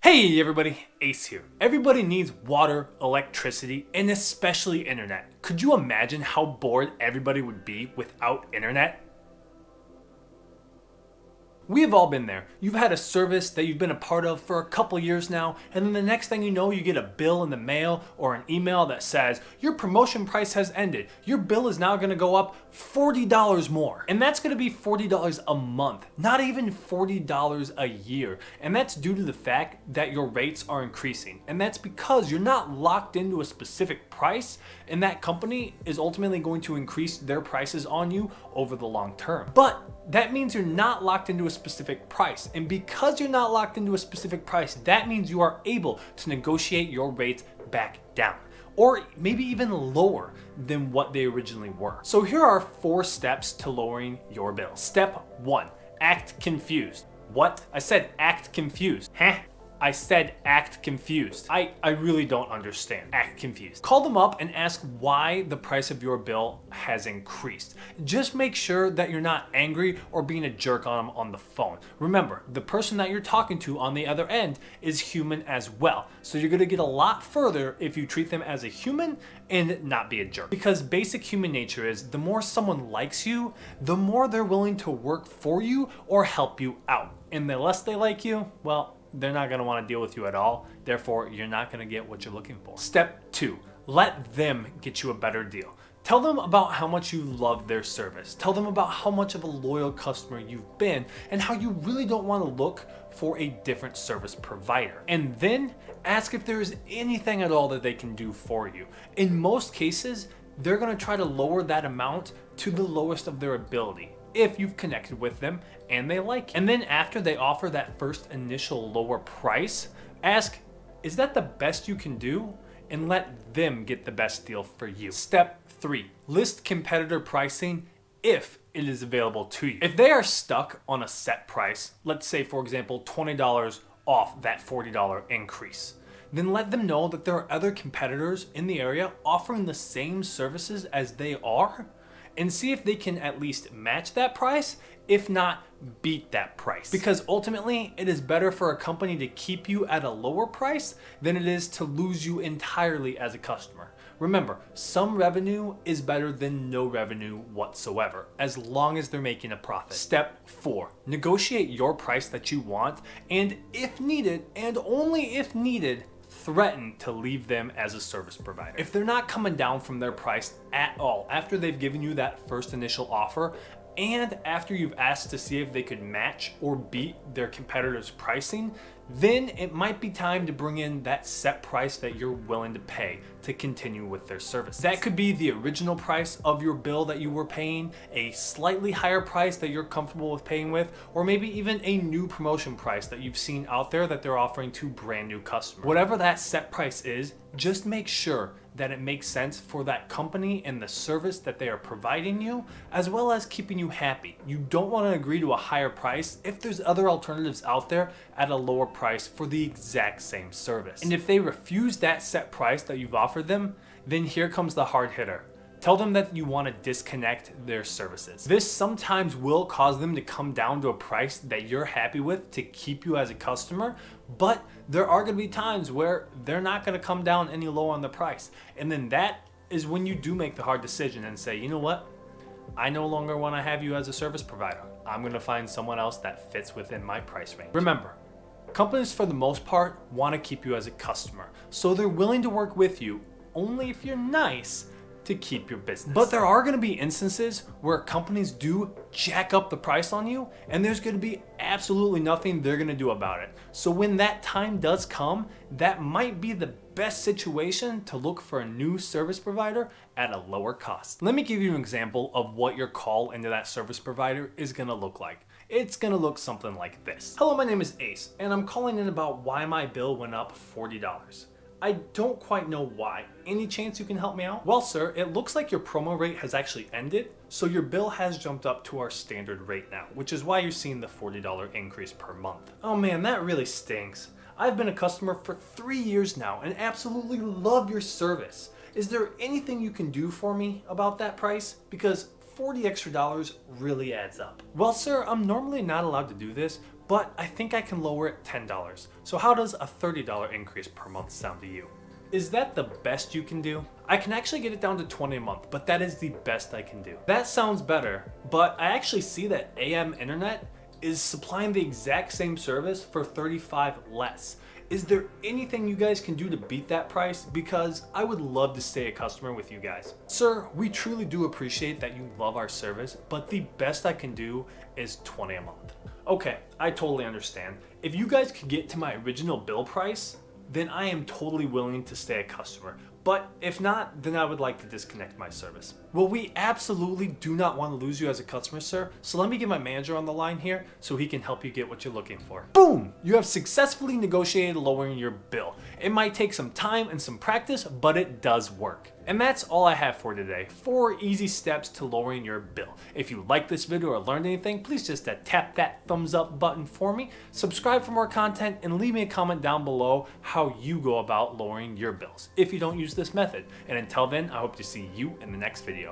Hey everybody, Ace here. Everybody needs water, electricity, and especially internet. Could you imagine how bored everybody would be without internet? We have all been there. You've had a service that you've been a part of for a couple years now, and then the next thing you know, you get a bill in the mail or an email that says, your promotion price has ended. Your bill is now gonna go up $40 more. And that's gonna be $40 a month, not even $40 a year. And that's due to the fact that your rates are increasing. And that's because you're not locked into a specific price, and that company is ultimately going to increase their prices on you over the long term. But that means you're not locked into a specific price. And because you're not locked into a specific price, that means you are able to negotiate your rates back down, or maybe even lower than what they originally were. So here are 4 steps to lowering your bill. Step 1, act confused. What? I said act confused. Huh? I said act confused. I really don't understand. Act confused. Call them up and ask why the price of your bill has increased. Just make sure that you're not angry or being a jerk on them on the phone. Remember, the person that you're talking to on the other end is human as well. So you're gonna get a lot further if you treat them as a human and not be a jerk. Because basic human nature is the more someone likes you, the more they're willing to work for you or help you out. And the less they like you, well, they're not going to want to deal with you at all. Therefore, you're not going to get what you're looking for. Step 2, let them get you a better deal. Tell them about how much you love their service. Tell them about how much of a loyal customer you've been and how you really don't want to look for a different service provider. And then ask if there is anything at all that they can do for you. In most cases, they're going to try to lower that amount to the lowest of their ability, if you've connected with them and they like you. And then after they offer that first initial lower price, ask, is that the best you can do? And let them get the best deal for you. Step 3, list competitor pricing if it is available to you. If they are stuck on a set price, let's say for example, $20 off that $40 increase, then let them know that there are other competitors in the area offering the same services as they are, and see if they can at least match that price, if not beat that price. Because ultimately, it is better for a company to keep you at a lower price than it is to lose you entirely as a customer. Remember, some revenue is better than no revenue whatsoever, as long as they're making a profit. Step 4, negotiate your price that you want, and if needed, and only if needed, threaten to leave them as a service provider. If they're not coming down from their price at all after they've given you that first initial offer, and after you've asked to see if they could match or beat their competitors' pricing, then it might be time to bring in that set price that you're willing to pay to continue with their service. That could be the original price of your bill that you were paying, a slightly higher price that you're comfortable with paying with, or maybe even a new promotion price that you've seen out there that they're offering to brand new customers. Whatever that set price is, just make sure that it makes sense for that company and the service that they are providing you, as well as keeping you happy. You don't want to agree to a higher price if there's other alternatives out there at a lower price for the exact same service. And if they refuse that set price that you've offered them, then here comes the hard hitter. Tell them that you want to disconnect their services. This sometimes will cause them to come down to a price that you're happy with to keep you as a customer, but there are going to be times where they're not going to come down any lower on the price. And then that is when you do make the hard decision and say, you know what? I no longer want to have you as a service provider. I'm going to find someone else that fits within my price range. Remember, companies for the most part want to keep you as a customer, so they're willing to work with you only if you're nice to keep your business. But there are going to be instances where companies do jack up the price on you, and there's going to be absolutely nothing they're going to do about it. So when that time does come, that might be the best situation to look for a new service provider at a lower cost. Let me give you an example of what your call into that service provider is going to look like. It's going to look something like this. Hello, my name is Ace, and I'm calling in about why my bill went up $40. I don't quite know why. Any chance you can help me out? Well, sir, it looks like your promo rate has actually ended, so your bill has jumped up to our standard rate now, which is why you're seeing the $40 increase per month. Oh man, that really stinks. I've been a customer for 3 years now and absolutely love your service. Is there anything you can do for me about that price? Because $40 extra really adds up. Well, sir, I'm normally not allowed to do this, but I think I can lower it $10. So how does a $30 increase per month sound to you? Is that the best you can do? I can actually get it down to $20 a month, but that is the best I can do. That sounds better, but I actually see that AM Internet is supplying the exact same service for $35 less. Is there anything you guys can do to beat that price? Because I would love to stay a customer with you guys. Sir, we truly do appreciate that you love our service, but the best I can do is $20 a month. Okay, I totally understand. If you guys could get to my original bill price, then I am totally willing to stay a customer. But if not, then I would like to disconnect my service. Well, we absolutely do not want to lose you as a customer, sir. So let me get my manager on the line here so he can help you get what you're looking for. Boom! You have successfully negotiated lowering your bill. It might take some time and some practice, but it does work. And that's all I have for today. 4 easy steps to lowering your bill. If you liked this video or learned anything, please just tap that thumbs up button for me, subscribe for more content, and leave me a comment down below how you go about lowering your bills if you don't use this method. And until then, I hope to see you in the next video.